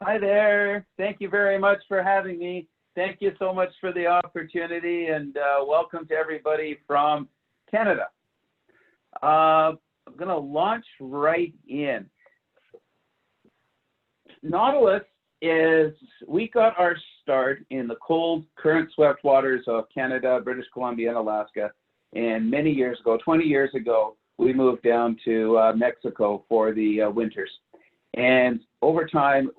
Hi there. Thank you very much for having me. Thank you so much for the opportunity, and welcome to everybody from Canada. I'm going to launch right in. Nautilus we got our start in the cold, current-swept waters of Canada, British Columbia, and Alaska. And many years ago, 20 years ago, we moved down to Mexico for the winters. And over time,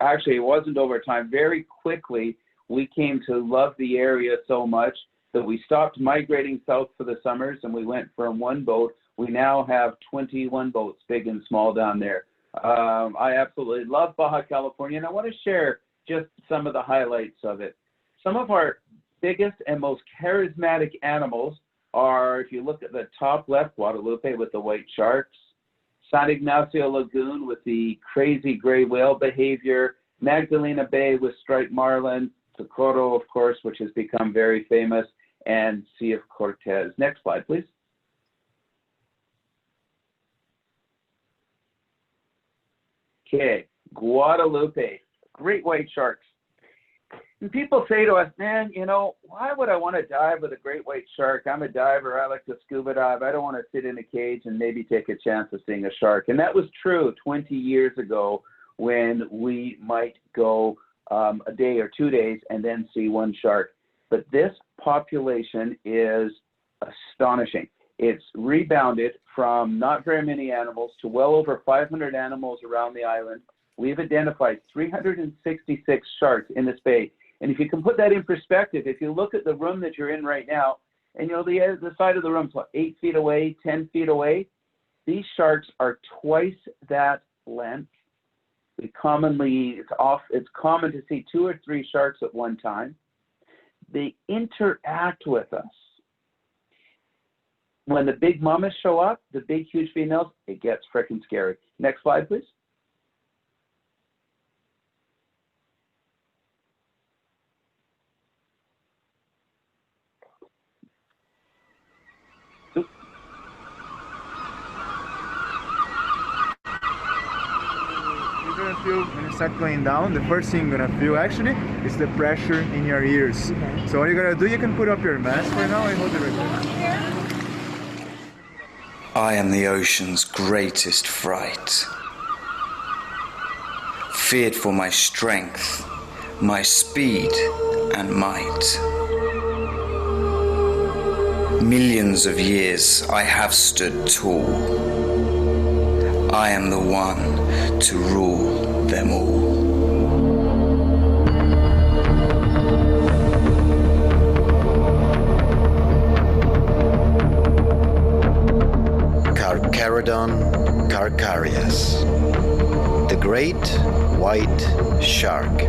actually, it wasn't over time, very quickly, we came to love the area so much that we stopped migrating south for the summers, and we went from one boat. We now have 21 boats, big and small, down there. I absolutely love Baja, California, and I want to share just some of the highlights of it. Some of our biggest and most charismatic animals are, if you look at the top left, Guadalupe with the white sharks, San Ignacio Lagoon with the crazy gray whale behavior, Magdalena Bay with striped marlin, Socorro, of course, which has become very famous, and Sea of Cortez. Next slide, please. Okay, Guadalupe, great white sharks. And people say to us, man, you know, why would I want to dive with a great white shark? I'm a diver. I like to scuba dive. I don't want to sit in a cage and maybe take a chance of seeing a shark. And that was true 20 years ago when we might go a day or 2 days and then see one shark. But this population is astonishing. It's rebounded from not very many animals to well over 500 animals around the island. We've identified 366 sharks in this bay. And if you can put that in perspective, if you look at the room that you're in right now, and you know the side of the room, 8 feet away, 10 feet away, these sharks are twice that length. It's common to see 2 or 3 sharks at one time. They interact with us. When the big mamas show up, the big, huge females, it gets freaking scary. Next slide, please. Feel when you start going down, the first thing you're gonna feel actually is the pressure in your ears. So what you're gonna do, you can put up your mask for now and hold it right there. I am the ocean's greatest fright, feared for my strength, my speed and might. Millions of years I have stood tall. I am the one to rule them all. Carcharodon carcharias, the great white shark.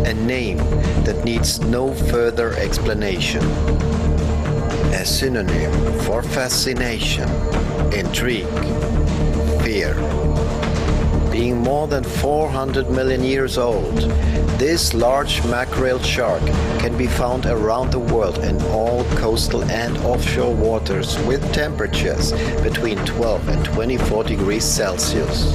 A name that needs no further explanation. A synonym for fascination, intrigue, fear. Being more than 400 million years old, this large mackerel shark can be found around the world in all coastal and offshore waters with temperatures between 12 and 24 degrees Celsius.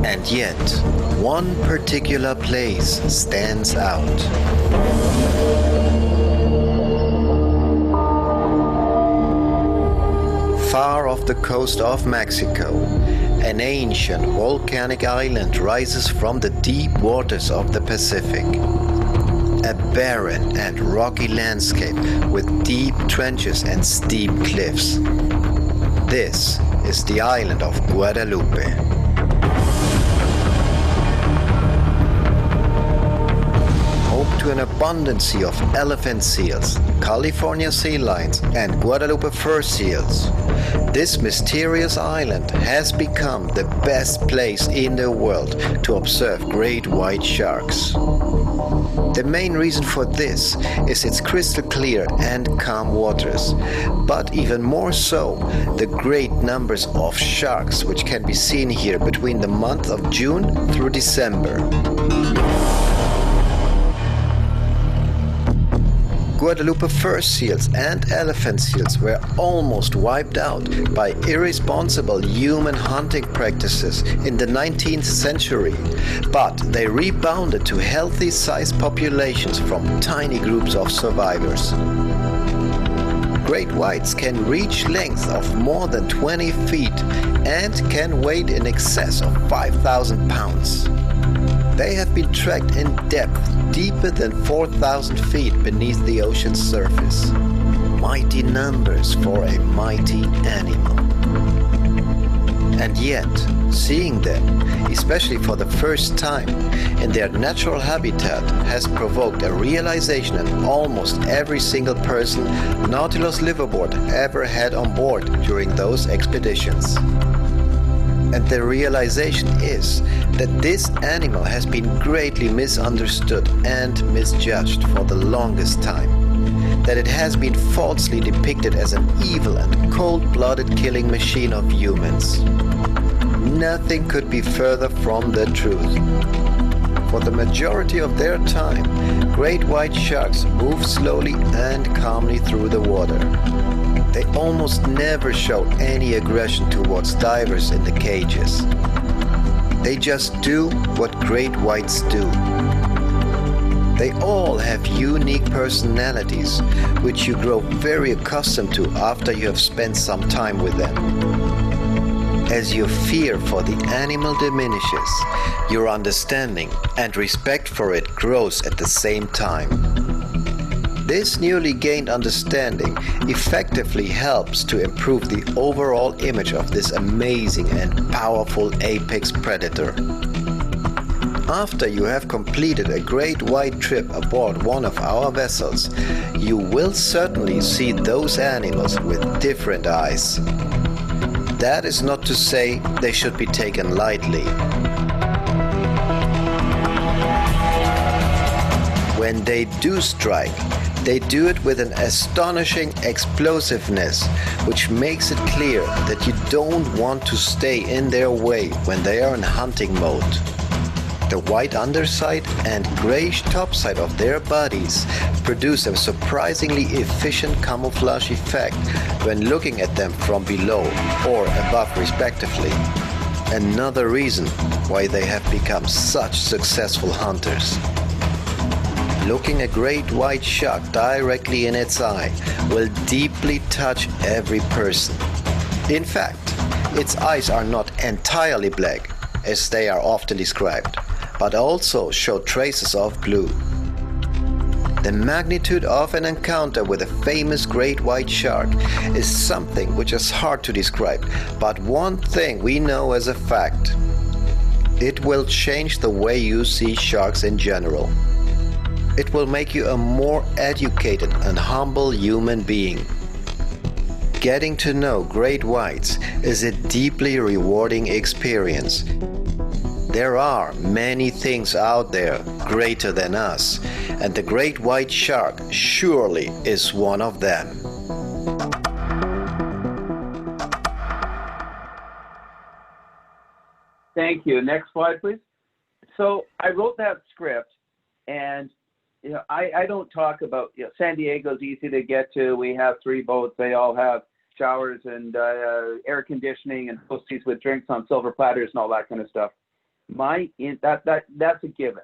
And yet, one particular place stands out. Far off the coast of Mexico, an ancient volcanic island rises from the deep waters of the Pacific. A barren and rocky landscape with deep trenches and steep cliffs. This is the island of Guadalupe. Home to an abundance of elephant seals, California sea lions and Guadalupe fur seals. This mysterious island has become the best place in the world to observe great white sharks. The main reason for this is its crystal clear and calm waters, but even more so, the great numbers of sharks which can be seen here between the month of June through December. Guadalupe fur seals and elephant seals were almost wiped out by irresponsible human hunting practices in the 19th century, but they rebounded to healthy-sized populations from tiny groups of survivors. Great whites can reach lengths of more than 20 feet and can weigh in excess of 5,000 pounds. They have been tracked in depth deeper than 4,000 feet beneath the ocean's surface. Mighty numbers for a mighty animal. And yet, seeing them, especially for the first time, in their natural habitat has provoked a realization in almost every single person Nautilus liveaboard ever had on board during those expeditions. And the realization is that this animal has been greatly misunderstood and misjudged for the longest time. That it has been falsely depicted as an evil and cold-blooded killing machine of humans. Nothing could be further from the truth. For the majority of their time, great white sharks move slowly and calmly through the water. They almost never show any aggression towards divers in the cages. They just do what great whites do. They all have unique personalities, which you grow very accustomed to after you have spent some time with them. As your fear for the animal diminishes, your understanding and respect for it grows at the same time. This newly gained understanding effectively helps to improve the overall image of this amazing and powerful apex predator. After you have completed a great white trip aboard one of our vessels, you will certainly see those animals with different eyes. That is not to say they should be taken lightly. When they do strike, they do it with an astonishing explosiveness, which makes it clear that you don't want to stay in their way when they are in hunting mode. The white underside and grayish topside of their bodies produce a surprisingly efficient camouflage effect when looking at them from below or above respectively. Another reason why they have become such successful hunters. Looking a great white shark directly in its eye will deeply touch every person. In fact, its eyes are not entirely black, as they are often described, but also show traces of blue. The magnitude of an encounter with a famous great white shark is something which is hard to describe, but one thing we know as a fact. It will change the way you see sharks in general. It will make you a more educated and humble human being. Getting to know great whites is a deeply rewarding experience. There are many things out there greater than us, and the great white shark surely is one of them. Thank you. Next slide, please. So I wrote that script, and I don't talk about, San Diego's easy to get to. We have 3 boats. They all have showers and air conditioning and hosties with drinks on silver platters and all that kind of stuff. That's a given.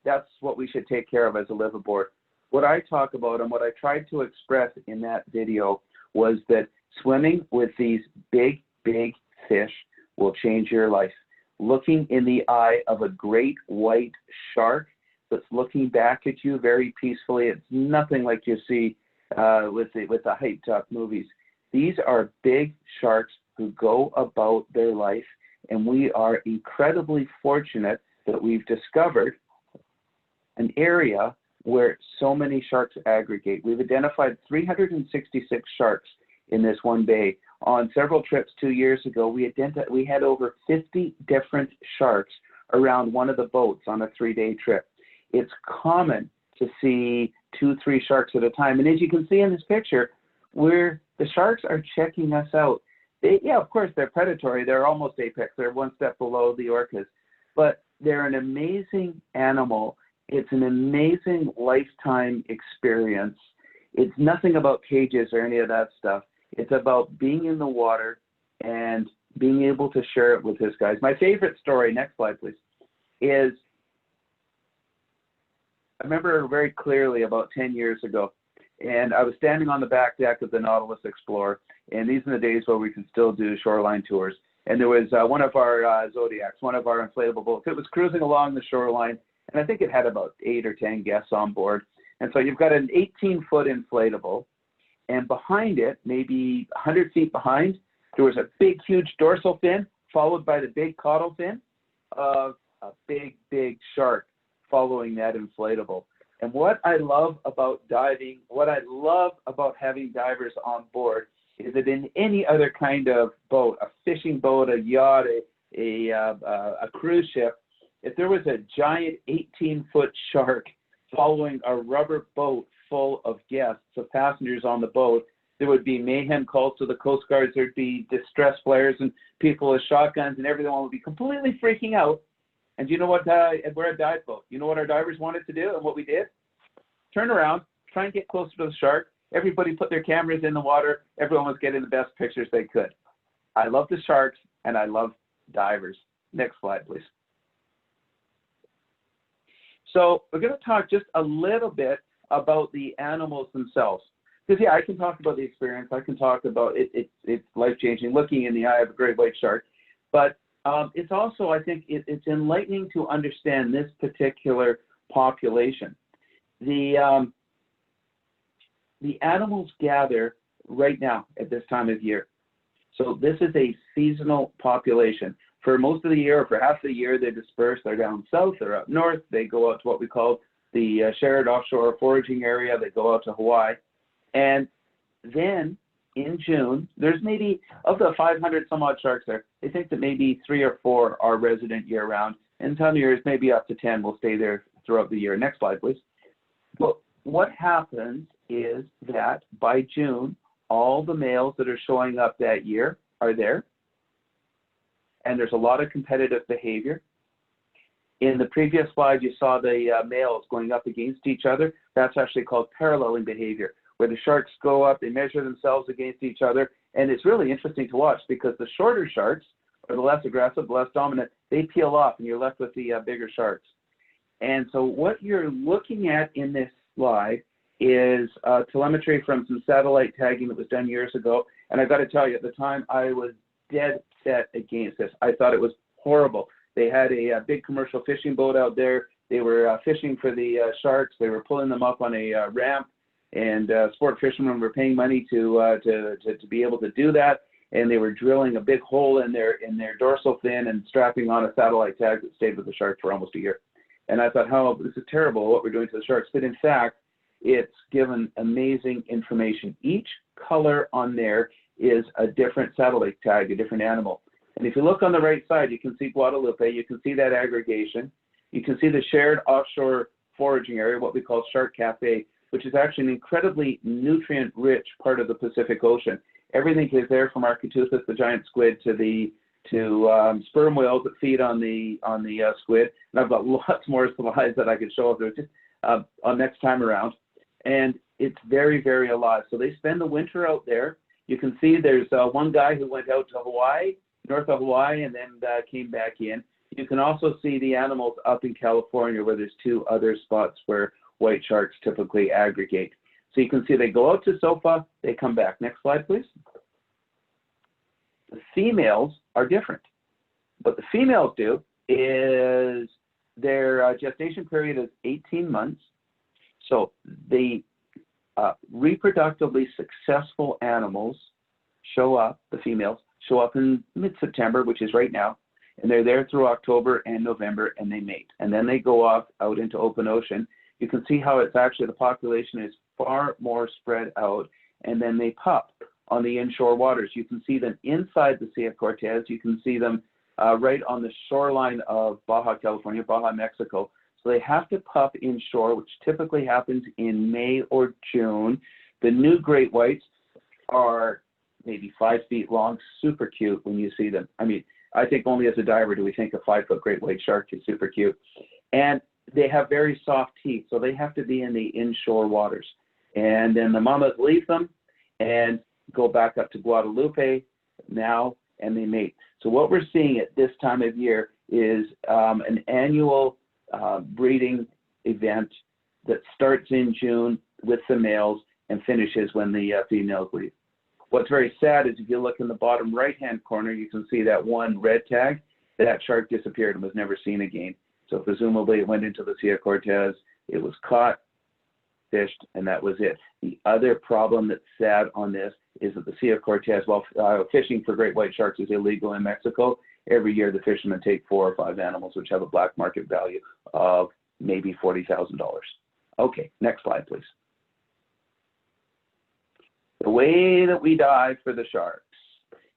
That's what we should take care of as a liveaboard. What I talk about and what I tried to express in that video was that swimming with these big, big fish will change your life. Looking in the eye of a great white shark that's looking back at you very peacefully. It's nothing like you see with the hyped up movies. These are big sharks who go about their life, and we are incredibly fortunate that we've discovered an area where so many sharks aggregate. We've identified 366 sharks in this one bay. On several trips 2 years ago, we had over 50 different sharks around one of the boats on a 3-day trip. It's common to see 2-3 sharks at a time. And as you can see in this picture, where the sharks are checking us out. Of course, they're predatory. They're almost apex. They're one step below the orcas. But they're an amazing animal. It's an amazing lifetime experience. It's nothing about cages or any of that stuff. It's about being in the water and being able to share it with his guys. My favorite story, next slide please, is I remember very clearly about 10 years ago, and I was standing on the back deck of the Nautilus Explorer, and these are the days where we could still do shoreline tours. And there was one of our Zodiacs, one of our inflatable boats. It was cruising along the shoreline, and I think it had about 8 or 10 guests on board. And so you've got an 18-foot inflatable, and behind it, maybe 100 feet behind, there was a big, huge dorsal fin, followed by the big caudal fin of a big, big shark following that inflatable. And what I love about diving, what I love about having divers on board is that in any other kind of boat, a fishing boat, a yacht, a cruise ship, if there was a giant 18-foot shark following a rubber boat full of guests, of passengers on the boat, there would be mayhem calls to the Coast Guards, there'd be distress flares and people with shotguns, and everyone would be completely freaking out. And you know what, we're a dive boat. You know what our divers wanted to do and what we did? Turn around, try and get closer to the shark. Everybody put their cameras in the water. Everyone was getting the best pictures they could. I love the sharks and I love divers. Next slide, please. So we're going to talk just a little bit about the animals themselves. Because yeah, I can talk about the experience. I can talk about it's life-changing, looking in the eye of a great white shark. But it's also, I think, it's enlightening to understand this particular population. The animals gather right now at this time of year. So this is a seasonal population. For most of the year, or for half the year, they disperse. They're down south, they're up north. They go out to what we call the shared offshore foraging area. They go out to Hawaii. And then in June, there's maybe, of the 500 some odd sharks there, they think that maybe 3 or 4 are resident year round. And some years, maybe up to 10 will stay there throughout the year. Next slide, please. But what happens is that by June, all the males that are showing up that year are there. And there's a lot of competitive behavior. In the previous slide, you saw the males going up against each other. That's actually called paralleling behavior, where the sharks go up, they measure themselves against each other. And it's really interesting to watch because the shorter sharks, or the less aggressive, less dominant, they peel off and you're left with the bigger sharks. And so what you're looking at in this slide is telemetry from some satellite tagging that was done years ago. And I've got to tell you, at the time, I was dead set against this. I thought it was horrible. They had a big commercial fishing boat out there. They were fishing for the sharks. They were pulling them up on a ramp, and sport fishermen were paying money to be able to do that. And they were drilling a big hole in their dorsal fin and strapping on a satellite tag that stayed with the shark for almost a year. And I thought, oh, this is terrible what we're doing to the sharks. But in fact, it's given amazing information. Each color on there is a different satellite tag, a different animal. And if you look on the right side, you can see Guadalupe, you can see that aggregation. You can see the shared offshore foraging area, what we call Shark Cafe, which is actually an incredibly nutrient-rich part of the Pacific Ocean. Everything is there from Architeuthis, the giant squid, to sperm whales that feed on the squid. And I've got lots more slides that I could show up just on next time around. And it's very, very alive. So they spend the winter out there. You can see there's one guy who went out to Hawaii, north of Hawaii, and then came back in. You can also see the animals up in California where there's 2 other spots where white sharks typically aggregate. So you can see they go out to SOFA, they come back. Next slide, please. The females are different. What the females do is their gestation period is 18 months. So the reproductively successful animals show up, the females, show up in mid-September, which is right now, and they're there through October and November, and they mate. And then they go off out into open ocean. You can see how it's actually, the population is far more spread out, and then they pup on the inshore waters. You can see them inside the Sea of Cortez. You can see them right on the shoreline of Baja, California, Baja, Mexico. So they have to pup inshore, which typically happens in May or June. The new great whites are maybe 5 feet long, super cute when you see them. I mean, I think only as a diver do we think a 5-foot great white shark is super cute. And they have very soft teeth, so they have to be in the inshore waters. And then the mamas leave them and go back up to Guadalupe now, and they mate. So what we're seeing at this time of year is an annual breeding event that starts in June with the males and finishes when the females leave. What's very sad is if you look in the bottom right-hand corner, you can see that one red tag. That shark disappeared and was never seen again. So presumably it went into the Sea of Cortez, it was caught, fished, and that was it. The other problem that's sad on this is that the Sea of Cortez, while fishing for great white sharks is illegal in Mexico, every year the fishermen take 4 or 5 animals which have a black market value of maybe $40,000. Okay, next slide, please. The way that we dive for the sharks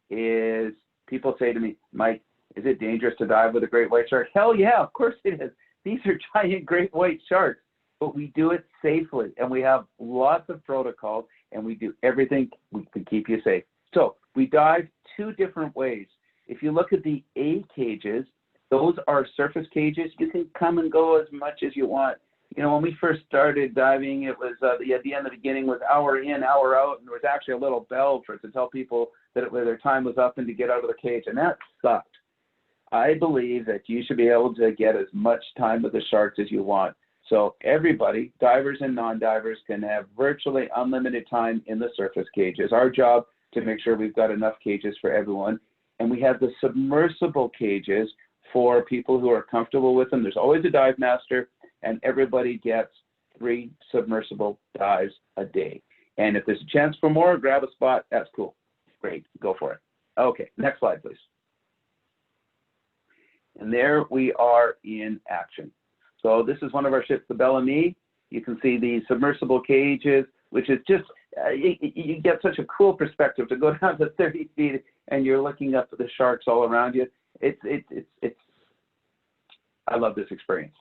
is, people say to me, Mike, is it dangerous to dive with a great white shark? Hell yeah, of course it is. These are giant great white sharks, but we do it safely, and we have lots of protocols, and we do everything we can keep you safe. So we dive 2 different ways. If you look at the A cages, those are surface cages. You can come and go as much as you want. You know, when we first started diving, it was at the end of the beginning was hour in, hour out, and there was actually a little bell to tell people that their time was up and to get out of the cage, and that sucked. I believe that you should be able to get as much time with the sharks as you want. So everybody, divers and non-divers, can have virtually unlimited time in the surface cages. Our job to make sure we've got enough cages for everyone. And we have the submersible cages for people who are comfortable with them. There's always a dive master, and everybody gets 3 submersible dives a day. And if there's a chance for more, grab a spot. That's cool. Great. Go for it. Okay, next slide, please. And there we are in action. So this is one of our ships, the Bellamy. You can see the submersible cages, which is just, you get such a cool perspective to go down to 30 feet and you're looking up at the sharks all around you. I love this experience.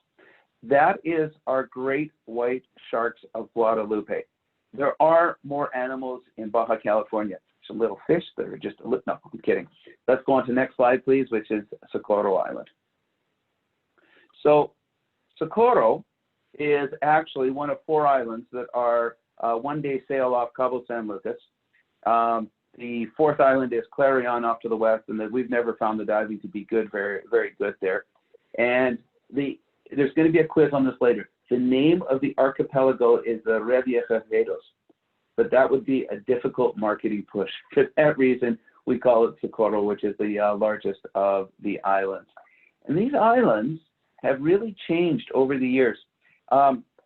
That is our great white sharks of Guadalupe. There are more animals in Baja California. Some little fish that are just a little, no, I'm kidding. Let's go on to the next slide, please, which is Socorro Island. So Socorro is actually one of 4 islands that are one-day sail off Cabo San Lucas. The 4th island is Clarion off to the west, and we've never found the diving to be good, very, very good there. And there's going to be a quiz on this later. The name of the archipelago is the Revillagigedos, but that would be a difficult marketing push. For that reason, we call it Socorro, which is the largest of the islands. And these islands have really changed over the years.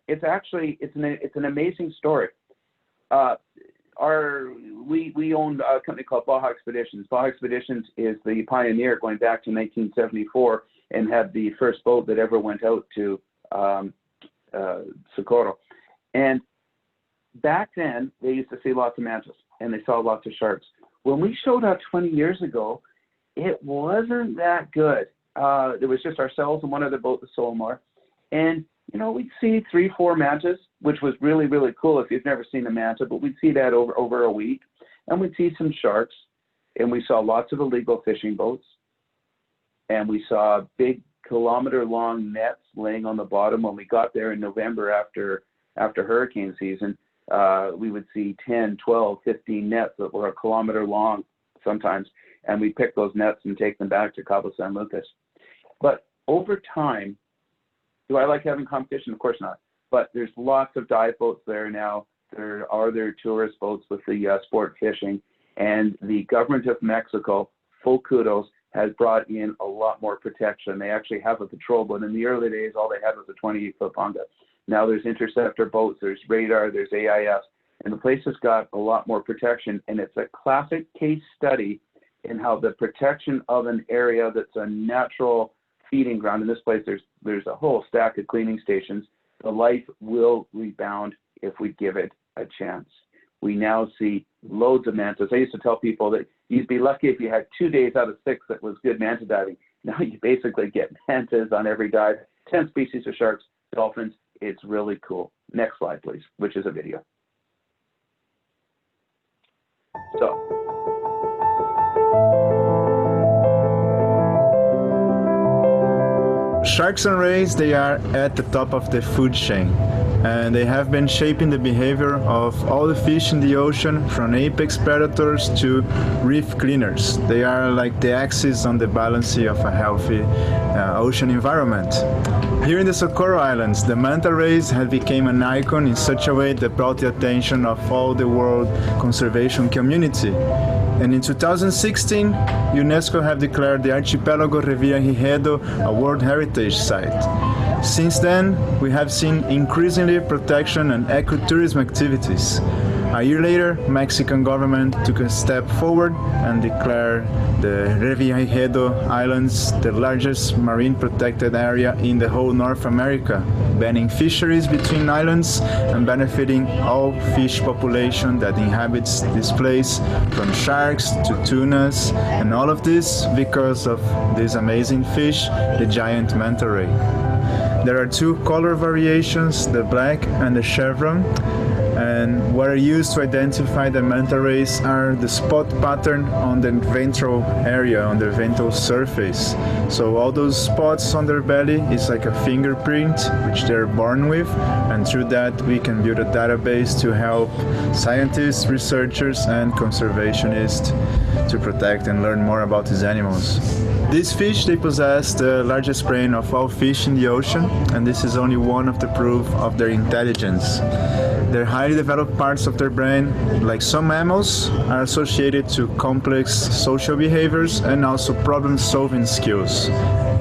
It's an amazing story. We owned a company called Baja Expeditions. Baja Expeditions is the pioneer going back to 1974 and had the first boat that ever went out to Socorro. And back then, they used to see lots of mantis and they saw lots of sharks. When we showed up 20 years ago, it wasn't that good. There was just ourselves and one other boat, the Solomar. And, you know, we'd see 3, 4 mantas, which was really, really cool if you've never seen a manta, but we'd see that over a week. And we'd see some sharks, and we saw lots of illegal fishing boats. And we saw big kilometer-long nets laying on the bottom. When we got there in November after hurricane season, we would see 10, 12, 15 nets that were a kilometer long sometimes. And we pick those nets and take them back to Cabo San Lucas. But over time, do I like having competition? Of course not. But there's lots of dive boats there now. There are tourist boats with the sport fishing. And the government of Mexico, full kudos, has brought in a lot more protection. They actually have a patrol boat. In the early days, all they had was a 28-foot Ponga. Now there's interceptor boats, there's radar, there's AIS, and the place has got a lot more protection. And it's a classic case study in how the protection of an area that's a natural feeding ground. In this place, there's a whole stack of cleaning stations. The life will rebound if we give it a chance. We now see loads of mantas. I used to tell people that you'd be lucky if you had 2 days out of 6 that was good manta diving. Now you basically get mantas on every dive, 10 species of sharks, dolphins. It's really cool. Next slide, please, which is a video. So. Sharks and rays, they are at the top of the food chain. and they have been shaping the behavior of all the fish in the ocean, from apex predators to reef cleaners. They are like the axis on the balance of a healthy ocean environment. Here in the Socorro Islands, the manta rays have become an icon in such a way that brought the attention of all the world conservation community. And in 2016, UNESCO have declared the archipelago Revillagigedo a World Heritage Site. Since then, we have seen increasingly protection and ecotourism activities. A year later, Mexican government took a step forward and declared the Revillagigedo Islands the largest marine protected area in the whole North America, banning fisheries between islands and benefiting all fish population that inhabits this place, from sharks to tunas, and all of this because of this amazing fish, the giant manta ray. There are two color variations, the black and the chevron, and what are used to identify the manta rays are the spot pattern on the ventral area, on the ventral surface. So all those spots on their belly is like a fingerprint which they're born with, and through that we can build a database to help scientists, researchers and conservationists to protect and learn more about these animals. These fish, they possess the largest brain of all fish in the ocean, and this is only one of the proof of their intelligence. Their highly developed parts of their brain, like some mammals, are associated to complex social behaviors and also problem-solving skills.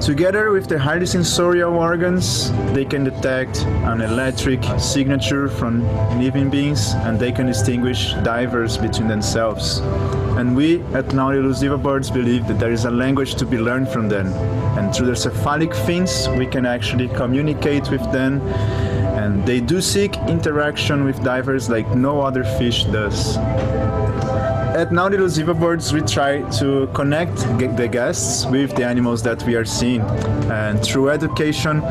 Together with their highly sensorial organs, they can detect an electric signature from living beings, and they can distinguish divers between themselves. And we at Nautilus Liveaboards believe that there is a language to be learned from them, and through their cephalic fins we can actually communicate with them, and they do seek interaction with divers like no other fish does. At Nautilus Liveaboards, we try to connect the guests with the animals that we are seeing, and through education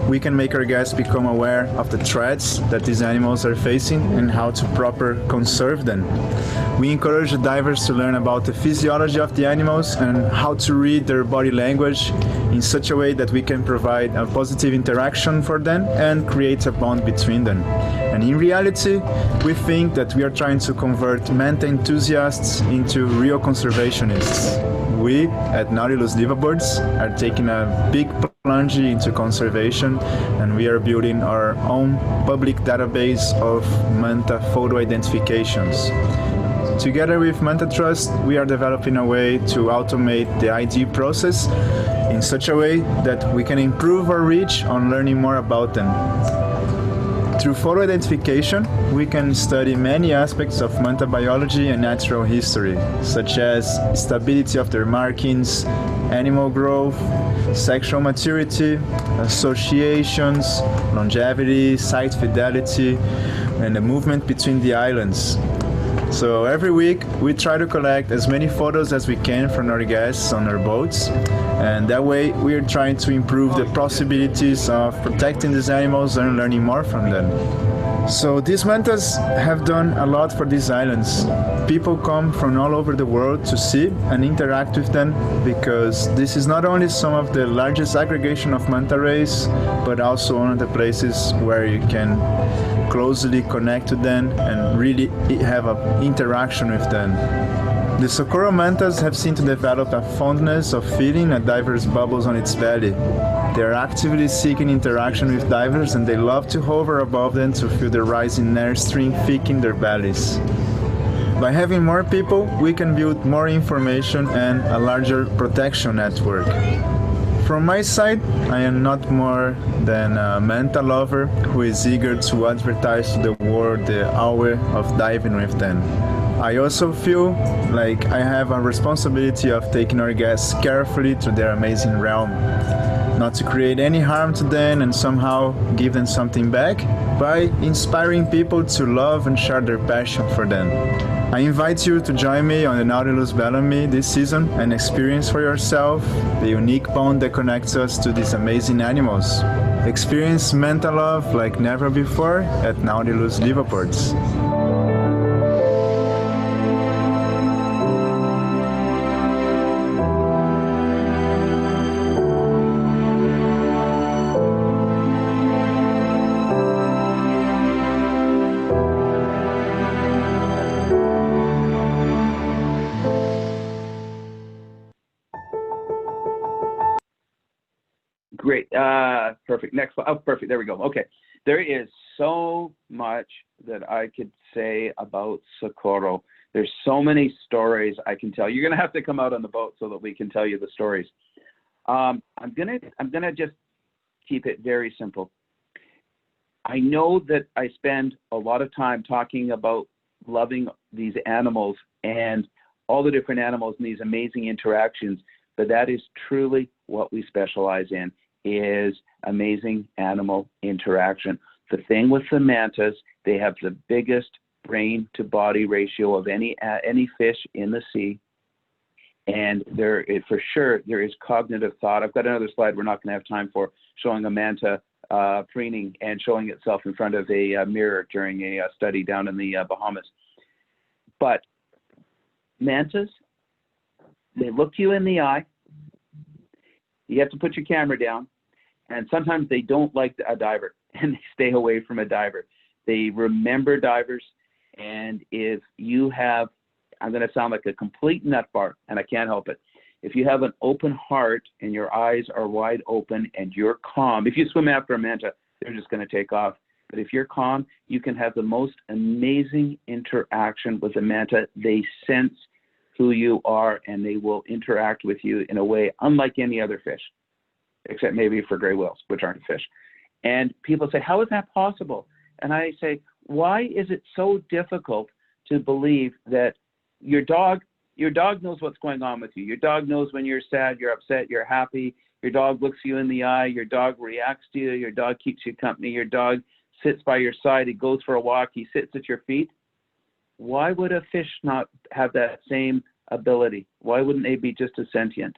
we can make our guests become aware of the threats that these animals are facing and how to properly conserve them. We encourage the divers to learn about the physiology of the animals and how to read their body language in such a way that we can provide a positive interaction for them and create a bond between them. And in reality, we think that we are trying to convert manta enthusiasts into real conservationists. We at Nautilus Liveaboards are taking a big plunge into conservation, and we are building our own public database of manta photo identifications. Together with Manta Trust, we are developing a way to automate the ID process in such a way that we can improve our reach on learning more about them. Through photo identification, we can study many aspects of manta biology and natural history, such as stability of their markings, animal growth, sexual maturity, associations, longevity, site fidelity, and the movement between the islands. So every week we try to collect as many photos as we can from our guests on our boats, and that way we are trying to improve the possibilities of protecting these animals and learning more from them. So these mantas have done a lot for these islands. People come from all over the world to see and interact with them, because this is not only some of the largest aggregation of manta rays, but also one of the places where you can closely connect to them and really have an interaction with them. The Socorro mantas have seemed to develop a fondness of feeding a diver's bubbles on its belly. They are actively seeking interaction with divers, and they love to hover above them to feel the rising air stream thick in their bellies. By having more people, we can build more information and a larger protection network. From my side, I am not more than a manta lover who is eager to advertise to the world the hour of diving with them. I also feel like I have a responsibility of taking our guests carefully through their amazing realm, not to create any harm to them and somehow give them something back, by inspiring people to love and share their passion for them. I invite you to join me on the Nautilus Bellamy this season and experience for yourself the unique bond that connects us to these amazing animals. Experience manta love like never before at Nautilus Liveaboards. next one. Oh, perfect. There we go. Okay. There is so much that I could say about Socorro. There's so many stories I can tell. You're going to have to come out on the boat so that we can tell you the stories. I'm gonna just keep it very simple. I know that I spend a lot of time talking about loving these animals and all the different animals and these amazing interactions, but that is truly what we specialize in, is amazing animal interaction. The thing with the mantas, they have the biggest brain to body ratio of any fish in the sea. And there is, for sure, there is cognitive thought. I've got another slide we're not going to have time for, showing a manta preening and showing itself in front of a mirror during a study down in the Bahamas. But mantas, they look you in the eye. You have to put your camera down. And sometimes they don't like a diver and they stay away from a diver. They remember divers. And if you have, I'm going to sound like a complete nut bar, and I can't help it. If you have an open heart and your eyes are wide open and you're calm, if you swim after a manta, they're just going to take off. But if you're calm, you can have the most amazing interaction with a manta. They sense who you are and they will interact with you in a way unlike any other fish, except maybe for gray whales, which aren't fish. And people say, how is that possible? And I say, why is it so difficult to believe that your dog knows what's going on with you? Your dog knows when you're sad, you're upset, you're happy. Your dog looks you in the eye. Your dog reacts to you. Your dog keeps you company. Your dog sits by your side. He goes for a walk. He sits at your feet. Why would a fish not have that same ability? Why wouldn't they be just as sentient?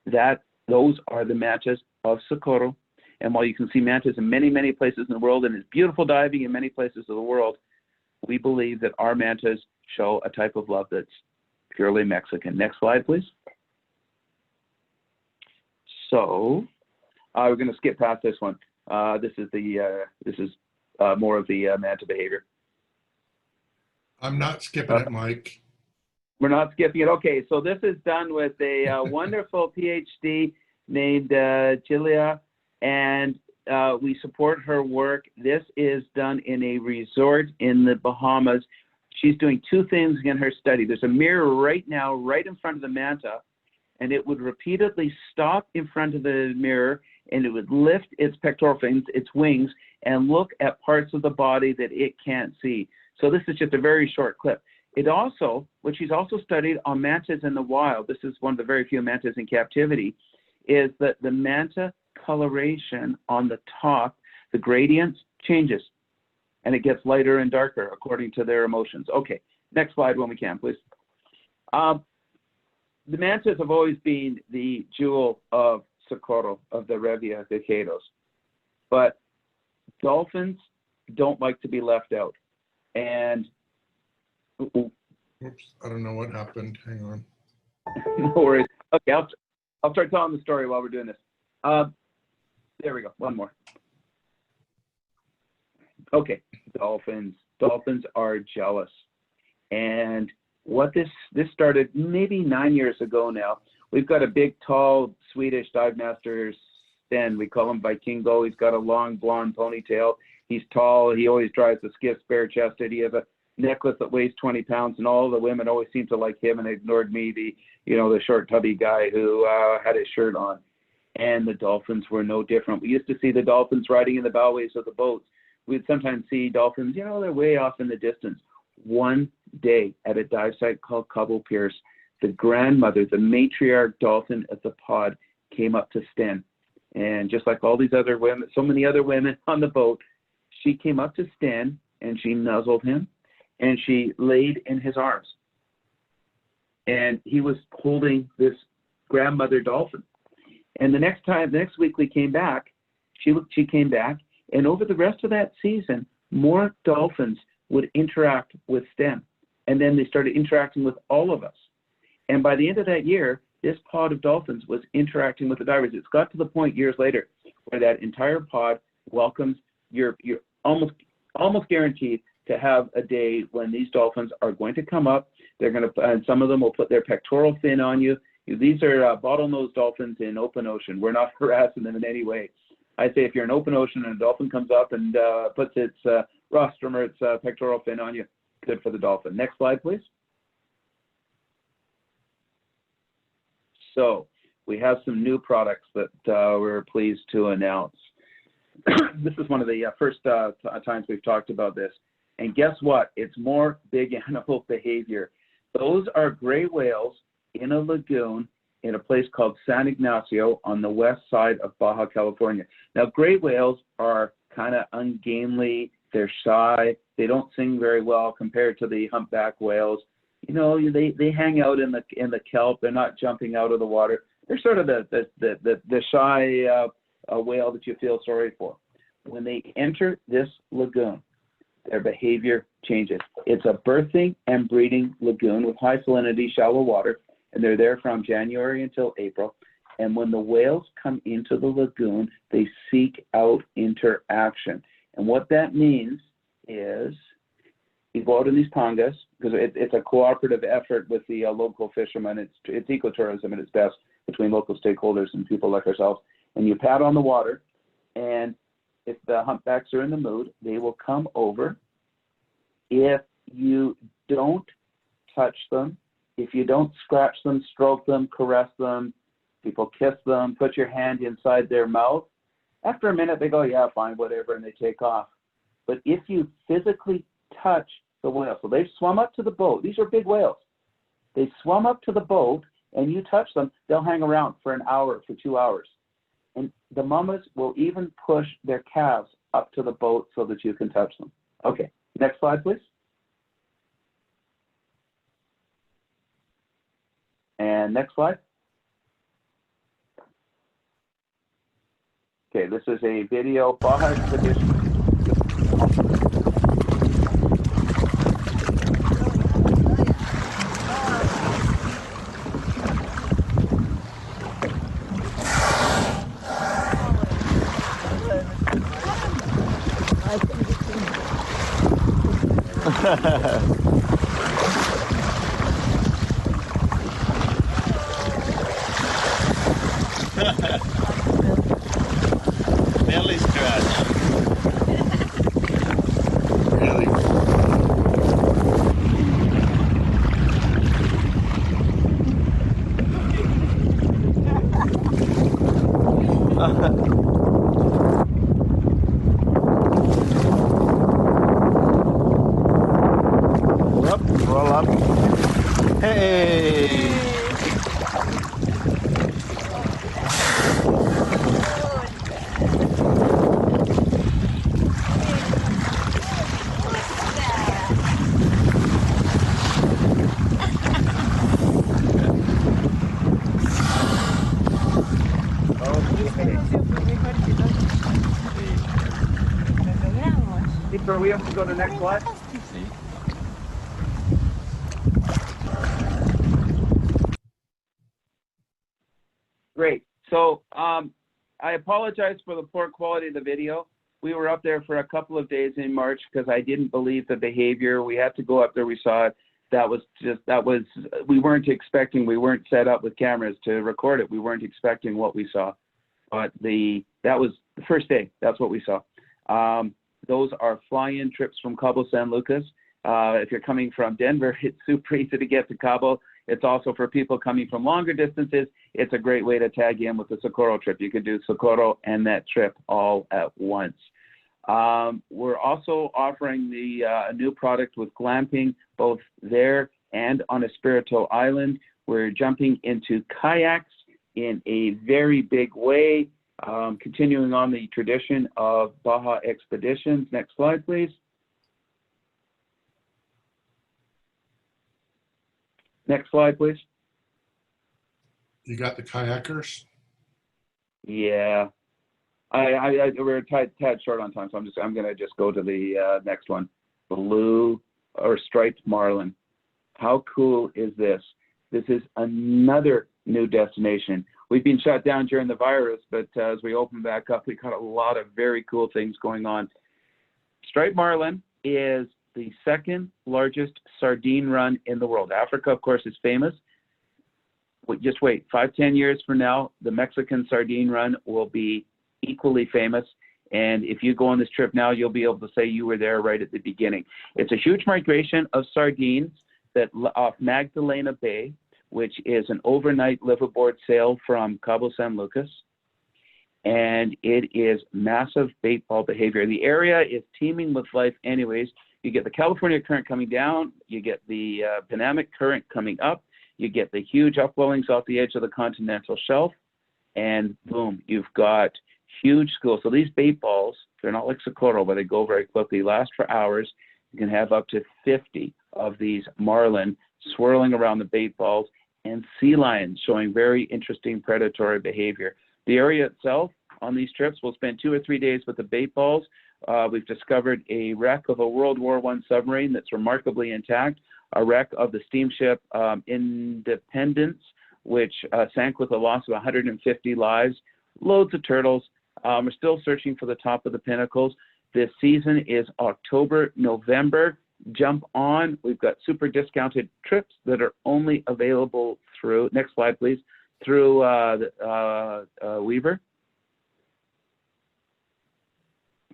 Those are the mantas of Socorro. And while you can see mantas in many, many places in the world, and it's beautiful diving in many places of the world, we believe that our mantas show a type of love that's purely Mexican. Next slide, please. So we're going to skip past this one. This is more of the manta behavior. I'm not skipping it, Mike. We're not skipping it. Okay, so this is done with a wonderful PhD named Julia, and we support her work. This is done in a resort in the Bahamas. She's doing two things in her study. There's a mirror right now, right in front of the manta, and it would repeatedly stop in front of the mirror, and it would lift its pectoral fins, its wings, and look at parts of the body that it can't see. So this is just a very short clip. It also, what she's also studied on mantas in the wild, this is one of the very few mantas in captivity, is that the manta coloration on the top, the gradient changes, and it gets lighter and darker according to their emotions. Okay, next slide when we can, please. The mantas have always been the jewel of Socorro, of the Revia de Quedos, but dolphins don't like to be left out. And oops, I don't know what happened. Hang on. No worries. Okay, I'll start telling the story while we're doing this. There we go. One more. Okay, dolphins. Dolphins are jealous. And what this started maybe 9 years ago now. We've got a big, tall Swedish dive master, Sten. We call him Vikingo. He's got a long blonde ponytail. He's tall. He always drives the skiffs bare-chested. He has a necklace that weighs 20 pounds, and all the women always seem to like him and ignored me, the short, tubby guy who had his shirt on. And the dolphins were no different. We used to see the dolphins riding in the boways of the boats. We'd sometimes see dolphins, they're way off in the distance. One day at a dive site called Cabo Pierce, the grandmother, the matriarch dolphin at the pod, came up to Sten. And just like all these other women, so many other women on the boat, she came up to Sten and she nuzzled him and she laid in his arms. And he was holding this grandmother dolphin. And the next week we came back, she came back, and over the rest of that season, more dolphins would interact with Sten. And then they started interacting with all of us. And by the end of that year, this pod of dolphins was interacting with the divers. It's got to the point years later where that entire pod welcomes, you're almost guaranteed to have a day when these dolphins are going to come up. They're going to, and some of them will put their pectoral fin on you. These are bottlenose dolphins in open ocean. We're not harassing them in any way. I say if you're in open ocean and a dolphin comes up and puts its rostrum or its pectoral fin on you, good for the dolphin. Next slide, please. So we have some new products that we're pleased to announce. This is one of the first times we've talked about this. And guess what? It's more big animal behavior. Those are gray whales in a lagoon in a place called San Ignacio on the west side of Baja, California. Now, gray whales are kind of ungainly. They're shy. They don't sing very well compared to the humpback whales. You know, they hang out in the kelp. They're not jumping out of the water. They're sort of the shy whale that you feel sorry for. When they enter this lagoon, their behavior changes. It's a birthing and breeding lagoon with high salinity, shallow water, and they're there from January until April. And when the whales come into the lagoon, they seek out interaction. And what that means is you go out in these pangas, because it's a cooperative effort with the local fishermen. It's ecotourism at its best between local stakeholders and people like ourselves. And you pad on the water, and if the humpbacks are in the mood, they will come over. If you don't touch them, if you don't scratch them, stroke them, caress them, people kiss them, put your hand inside their mouth, after a minute they go, yeah, fine, whatever, and they take off. But if you physically touch the whale, so they've swum up to the boat, these are big whales, they swum up to the boat and you touch them, they'll hang around for an hour, for 2 hours. And the mamas will even push their calves up to the boat so that you can touch them. Okay, next slide, please. And next slide. Okay, this is a video Baja expedition. Belly scratch. Really? Roll up. Hey! So we have to go to the next slide. Great. So I apologize for the poor quality of the video. We were up there for a couple of days in March because I didn't believe the behavior. We had to go up there. We saw it. We weren't expecting, we weren't set up with cameras to record it. We weren't expecting what we saw. But that was the first day. That's what we saw. Those are fly-in trips from Cabo San Lucas. If you're coming from Denver, it's super easy to get to Cabo. It's also for people coming from longer distances. It's a great way to tag in with the Socorro trip. You could do Socorro and that trip all at once. We're also offering a new product with glamping, both there and on Espiritu Island. We're jumping into kayaks in a very big way. Continuing on the tradition of Baja expeditions. Next slide, please. Next slide, please. You got the kayakers? Yeah. We're a tad short on time, so I'm gonna just go to the next one. Blue or striped marlin. How cool is this? This is another new destination. We've been shut down during the virus, but as we open back up, we got a lot of very cool things going on. Striped marlin is the second largest sardine run in the world. Africa, of course, is famous. Just wait, 5-10 years from now, the Mexican sardine run will be equally famous. And if you go on this trip now, you'll be able to say you were there right at the beginning. It's a huge migration of sardines that off Magdalena Bay, which is an overnight liveaboard sail from Cabo San Lucas. And it is massive bait ball behavior. The area is teeming with life anyways. You get the California current coming down, you get the Panamic current coming up, you get the huge upwellings off the edge of the continental shelf, and boom, you've got huge schools. So these bait balls, they're not like Socorro, but they go very quickly, last for hours. You can have up to 50 of these marlin swirling around the bait balls, and sea lions showing very interesting predatory behavior. The area itself on these trips, we'll spend 2 or 3 days with the bait balls. We've discovered a wreck of a World War I submarine that's remarkably intact, a wreck of the steamship Independence, which sank with a loss of 150 lives, loads of turtles. We're still searching for the top of the pinnacles. This season is October, November. Jump on. We've got super discounted trips that are only available through, next slide please, through Weaver.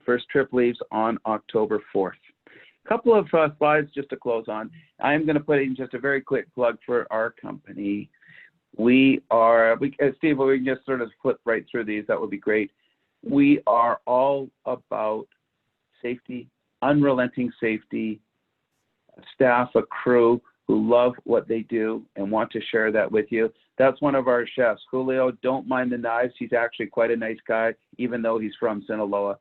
First trip leaves on October 4th. A couple of slides just to close on. I'm going to put in just a very quick plug for our company. Steve, we can just sort of flip right through these. That would be great. We are all about safety, unrelenting safety, staff, a crew who love what they do and want to share that with you. That's one of our chefs, Julio. Don't mind the knives. He's actually quite a nice guy, even though he's from Sinaloa.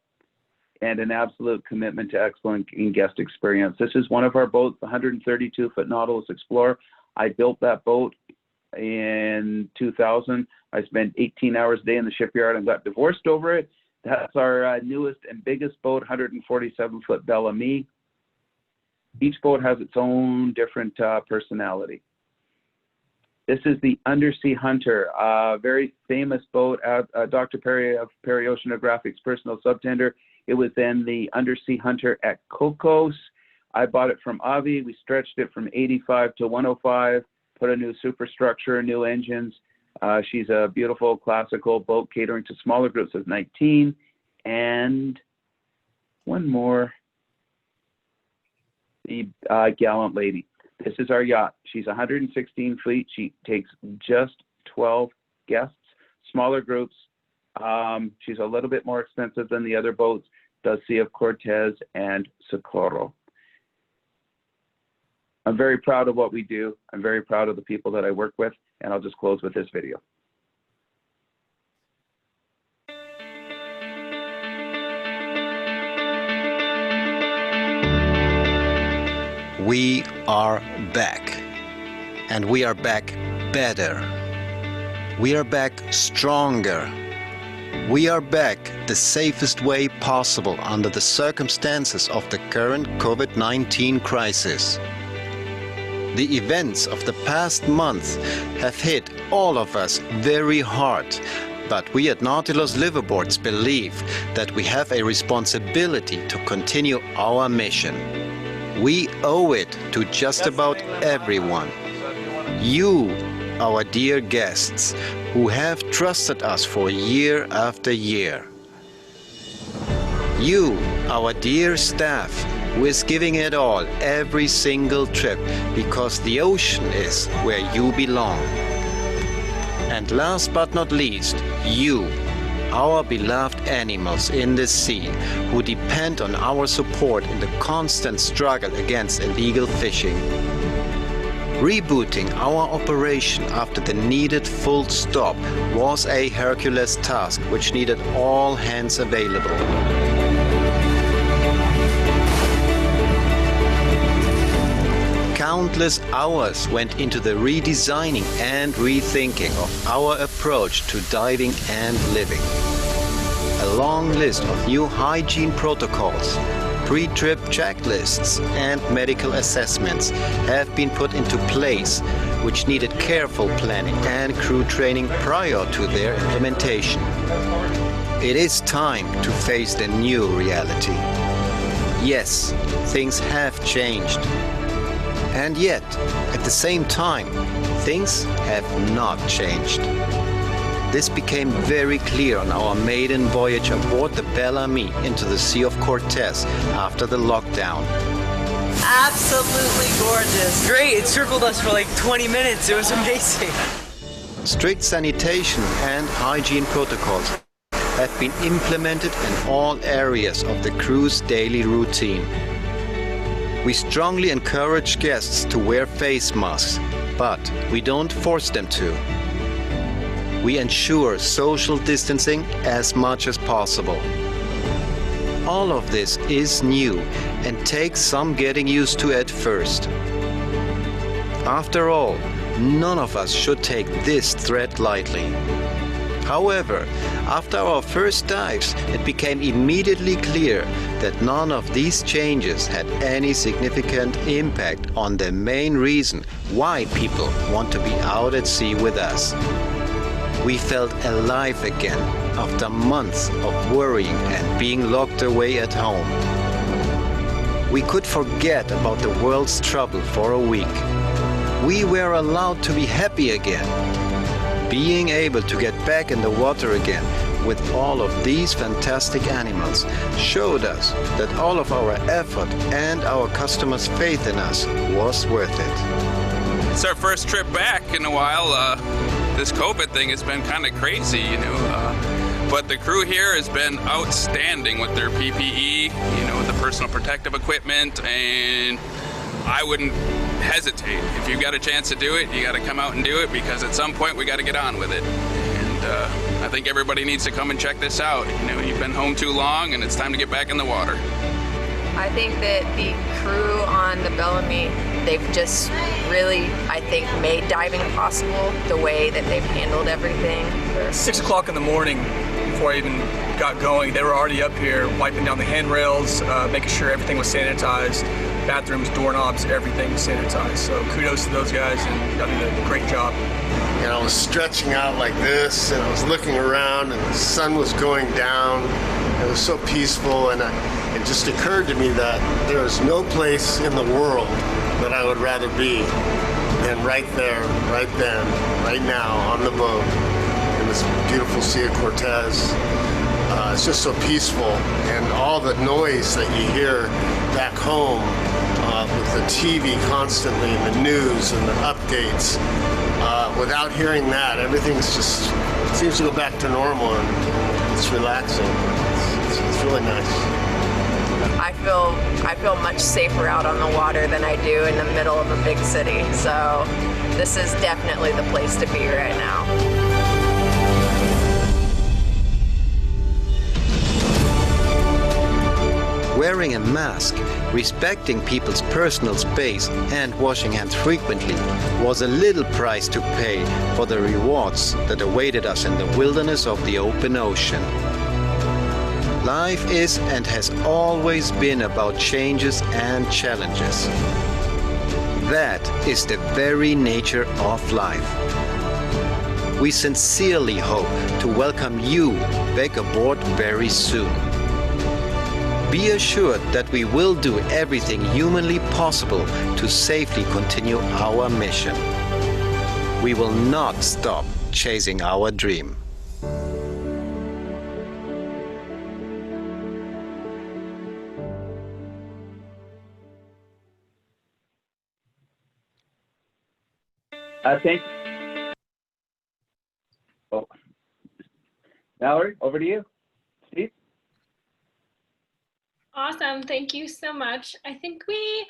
And an absolute commitment to excellent guest experience. This is one of our boats, the 132-foot Nautilus Explorer. I built that boat in 2000. I spent 18 hours a day in the shipyard and got divorced over it. That's our newest and biggest boat, 147-foot Bellamy. Each boat has its own different personality. This is the Undersea Hunter, a very famous boat. Dr. Perry of Perry Oceanographics personal subtender. It was then the Undersea Hunter at Cocos. I bought it from Avi. We stretched it from 85 to 105, put a new superstructure, new engines. She's a beautiful classical boat catering to smaller groups of 19. And one more, the Gallant Lady. This is our yacht. She's 116 feet. She takes just 12 guests, smaller groups. She's a little bit more expensive than the other boats, does Sea of Cortez and Socorro. I'm very proud of what we do. I'm very proud of the people that I work with, and I'll just close with this video. We are back, and we are back better. We are back stronger. We are back the safest way possible under the circumstances of the current COVID-19 crisis. The events of the past month have hit all of us very hard, but we at Nautilus Liveaboards believe that we have a responsibility to continue our mission. We owe it to just about everyone. You, our dear guests, who have trusted us for year after year. You, our dear staff, who is giving it all every single trip because the ocean is where you belong. And last but not least, you, our beloved animals in the sea, who depend on our support in the constant struggle against illegal fishing. Rebooting our operation after the needed full stop was a Hercules task which needed all hands available. Countless hours went into the redesigning and rethinking of our approach to diving and living. A long list of new hygiene protocols, pre-trip checklists and medical assessments have been put into place, which needed careful planning and crew training prior to their implementation. It is time to face the new reality. Yes, things have changed. And yet, at the same time, things have not changed. This became very clear on our maiden voyage aboard the Bellamy into the Sea of Cortez after the lockdown. Absolutely gorgeous. Great, it circled us for like 20 minutes. It was amazing. Strict sanitation and hygiene protocols have been implemented in all areas of the crew's daily routine. We strongly encourage guests to wear face masks, but we don't force them to. We ensure social distancing as much as possible. All of this is new and takes some getting used to at first. After all, none of us should take this threat lightly. However, after our first dives, it became immediately clear that none of these changes had any significant impact on the main reason why people want to be out at sea with us. We felt alive again after months of worrying and being locked away at home. We could forget about the world's trouble for a week. We were allowed to be happy again. Being able to get back in the water again with all of these fantastic animals showed us that all of our effort and our customers' faith in us was worth it. It's our first trip back in a while. This COVID thing has been kind of crazy, you know, but the crew here has been outstanding with their PPE, you know, the personal protective equipment, and I wouldn't hesitate. If you've got a chance to do it, you got to come out and do it, because at some point we got to get on with it. And I think everybody needs to come and check this out. You know, you've been home too long and it's time to get back in the water. I think that the crew on the Bellamy, they've just really, I think, made diving possible the way that they've handled everything. 6 o'clock in the morning, before I even got going, they were already up here wiping down the handrails, making sure everything was sanitized, bathrooms, doorknobs, everything was sanitized. So kudos to those guys, and they did a great job. And I was stretching out like this, and I was looking around, and the sun was going down. It was so peaceful, and it just occurred to me that there is no place in the world that I would rather be than right there, right then, right now, on the boat in this beautiful Sea of Cortez. It's just so peaceful, and all the noise that you hear back home with the TV constantly, and the news and the updates. Without hearing that, everything's just seems to go back to normal, and it's relaxing. It's really nice. I feel much safer out on the water than I do in the middle of a big city. So this is definitely the place to be right now. Wearing a mask, respecting people's personal space, and washing hands frequently was a little price to pay for the rewards that awaited us in the wilderness of the open ocean. Life is and has always been about changes and challenges. That is the very nature of life. We sincerely hope to welcome you back aboard very soon. Be assured that we will do everything humanly possible to safely continue our mission. We will not stop chasing our dream. Thank you. Mallory, over to you. Steve? Awesome. Thank you so much. I think we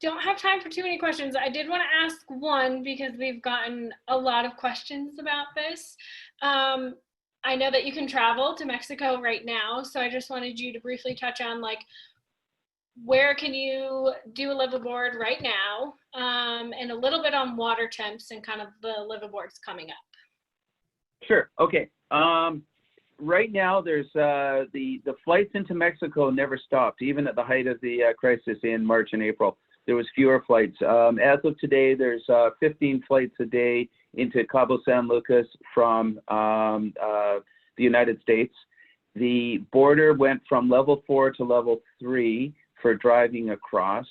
don't have time for too many questions. I did want to ask one because we've gotten a lot of questions about this. I know that you can travel to Mexico right now, so I just wanted you to briefly touch on, like, where can you do a liveaboard right now, and a little bit on water temps and kind of the liveaboards coming up. Sure. Okay. Right now, there's the flights into Mexico never stopped, even at the height of the crisis in March and April. There was fewer flights. As of today, there's 15 flights a day into Cabo San Lucas from the United States. The border went from level 4 to level 3 for driving across,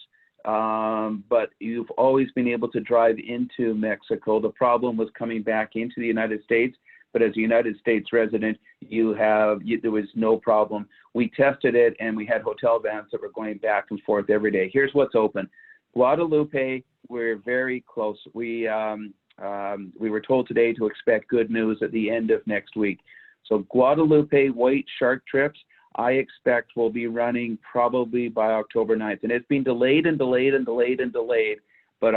but you've always been able to drive into Mexico. The problem was coming back into the United States. but as a United States resident, there was no problem. We tested it, and we had hotel vans that were going back and forth every day. Here's what's open. Guadalupe, we're very close. We were told today to expect good news at the end of next week. So Guadalupe white shark trips, I expect will be running probably by October 9th. And it's been delayed and delayed and delayed and delayed, but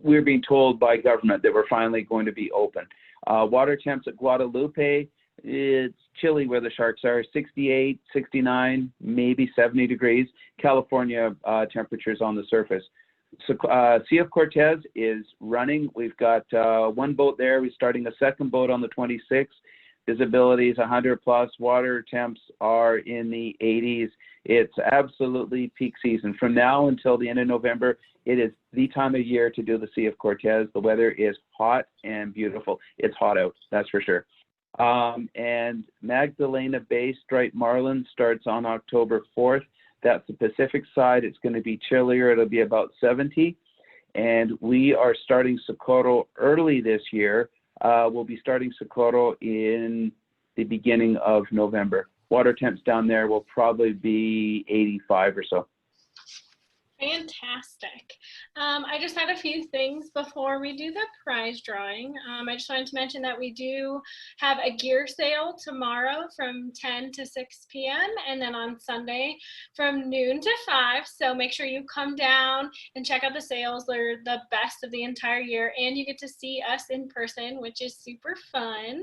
we're being told by government that we're finally going to be open. Water temps at Guadalupe, it's chilly where the sharks are, 68, 69, maybe 70 degrees. California temperatures on the surface. So, Sea of Cortez is running. We've got one boat there. We're starting a second boat on the 26th. Visibility is 100 plus. Water temps are in the 80s. It's absolutely peak season. From now until the end of November, it is the time of year to do the Sea of Cortez. The weather is hot and beautiful. It's hot out, that's for sure. And Magdalena Bay striped marlin starts on October 4th. That's the Pacific side. It's going to be chillier. It'll be about 70. And we are starting Socorro early this year. We'll be starting Socorro in the beginning of November. Water temps down there will probably be 85 or so. Fantastic. I just had a few things before we do the prize drawing. I just wanted to mention that we do have a gear sale tomorrow from 10 to 6 p.m. and then on Sunday from noon to 5. So make sure you come down and check out the sales. They're the best of the entire year, and you get to see us in person, which is super fun.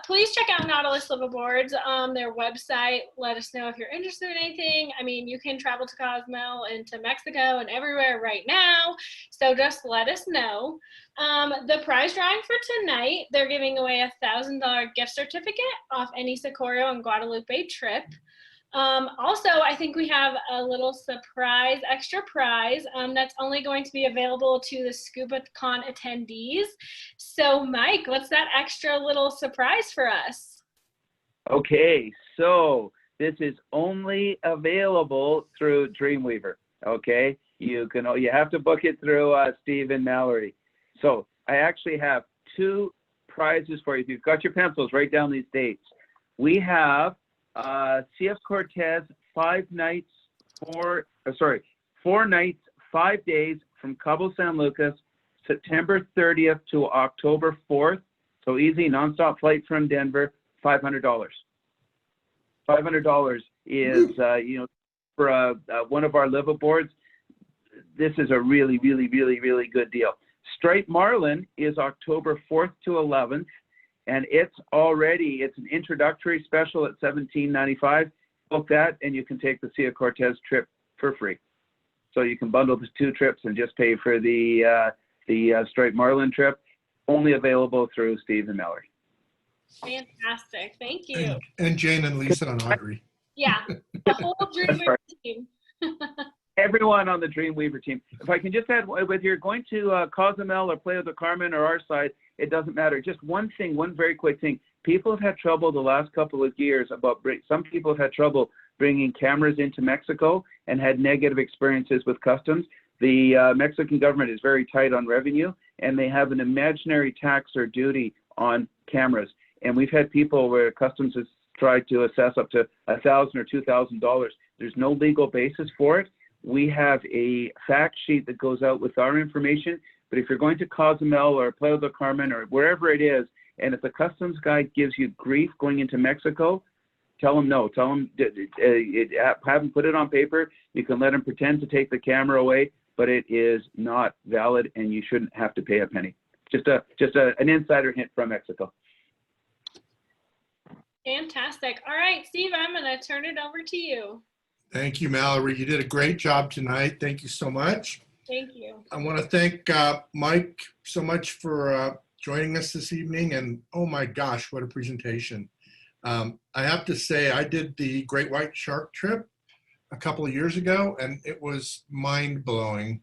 Please check out Nautilus Liveaboards, their website. Let us know if you're interested in anything. I mean, you can travel to Cozumel and to Mexico and everywhere right now, so just let us know. The prize drawing for tonight, they're giving away $1,000 gift certificate off any Socorro and Guadalupe trip. Also, I think we have a little surprise, extra prize that's only going to be available to the ScubaCon attendees. So, Mike, what's that extra little surprise for us? Okay, so this is only available through Dreamweaver. Okay, you have to book it through Steve and Mallory. So I actually have two prizes for you. If you've got your pencils, write down these dates. We have Sea of Cortez 4 nights, 5 days from Cabo San Lucas, September 30th to October 4th. So easy, nonstop flight from Denver, $500. $500 is, for one of our liveaboards. This is a really, really, really, really good deal. Striped Marlin is October 4th to 11th. And it's an introductory special at $17.95. Book that, and you can take the Sea of Cortez trip for free. So you can bundle the two trips and just pay for the Striped Marlin trip. Only available through Steve and Mallory. Fantastic, thank you. And Jane and Lisa and Audrey. Yeah, the whole Dreamweaver team. Everyone on the Dreamweaver team. If I can just add, whether you're going to Cozumel or Playa del Carmen or our side, it doesn't matter. Just one very quick thing. People have had trouble the last couple of years some people have had trouble bringing cameras into Mexico and had negative experiences with customs. The Mexican government is very tight on revenue, and they have an imaginary tax or duty on cameras. And we've had people where customs has tried to assess up to $1,000 or $2,000. There's no legal basis for it. We have a fact sheet that goes out with our information. But if you're going to Cozumel or Playa del Carmen or wherever it is, and if the customs guy gives you grief going into Mexico, tell him no. Tell him, have him put it on paper. You can let him pretend to take the camera away, but it is not valid, and you shouldn't have to pay a penny. Just an insider hint from Mexico. Fantastic. All right, Steve, I'm going to turn it over to you. Thank you, Mallory. You did a great job tonight. Thank you so much. Thank you. I want to thank Mike so much for joining us this evening. And oh my gosh, what a presentation. I have to say, I did the Great White Shark trip a couple of years ago, and it was mind-blowing.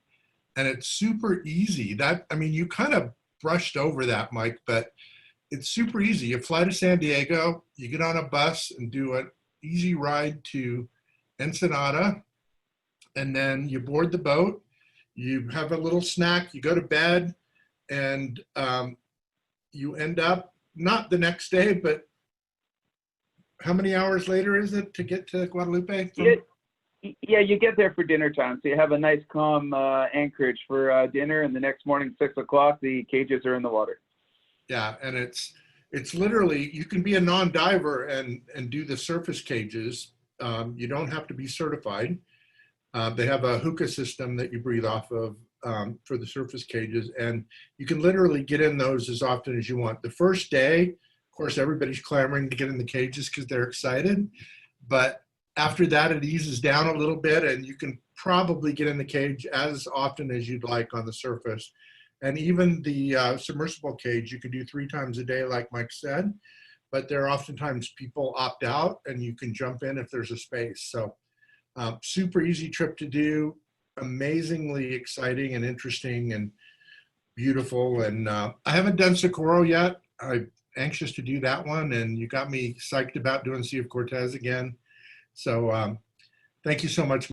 And it's super easy. You kind of brushed over that, Mike, but it's super easy. You fly to San Diego, you get on a bus and do an easy ride to Ensenada, and then you board the boat. You have a little snack, you go to bed, and you end up, not the next day, but how many hours later is it to get to Guadalupe? Yeah, you get there for dinner time. So you have a nice calm anchorage for dinner, and the next morning, 6 o'clock, the cages are in the water. Yeah, and it's literally, you can be a non-diver and do the surface cages. You don't have to be certified. They have a hookah system that you breathe off of for the surface cages, and you can literally get in those as often as you want. The first day, of course, everybody's clamoring to get in the cages because they're excited, but after that, it eases down a little bit, and you can probably get in the cage as often as you'd like on the surface. And even the submersible cage, you can do 3 times a day, like Mike said, but there are oftentimes people opt out, and you can jump in if there's a space. So super easy trip to do, amazingly exciting and interesting and beautiful. And I haven't done Socorro yet. I'm anxious to do that one, and you got me psyched about doing Sea of Cortez again. So thank you so much,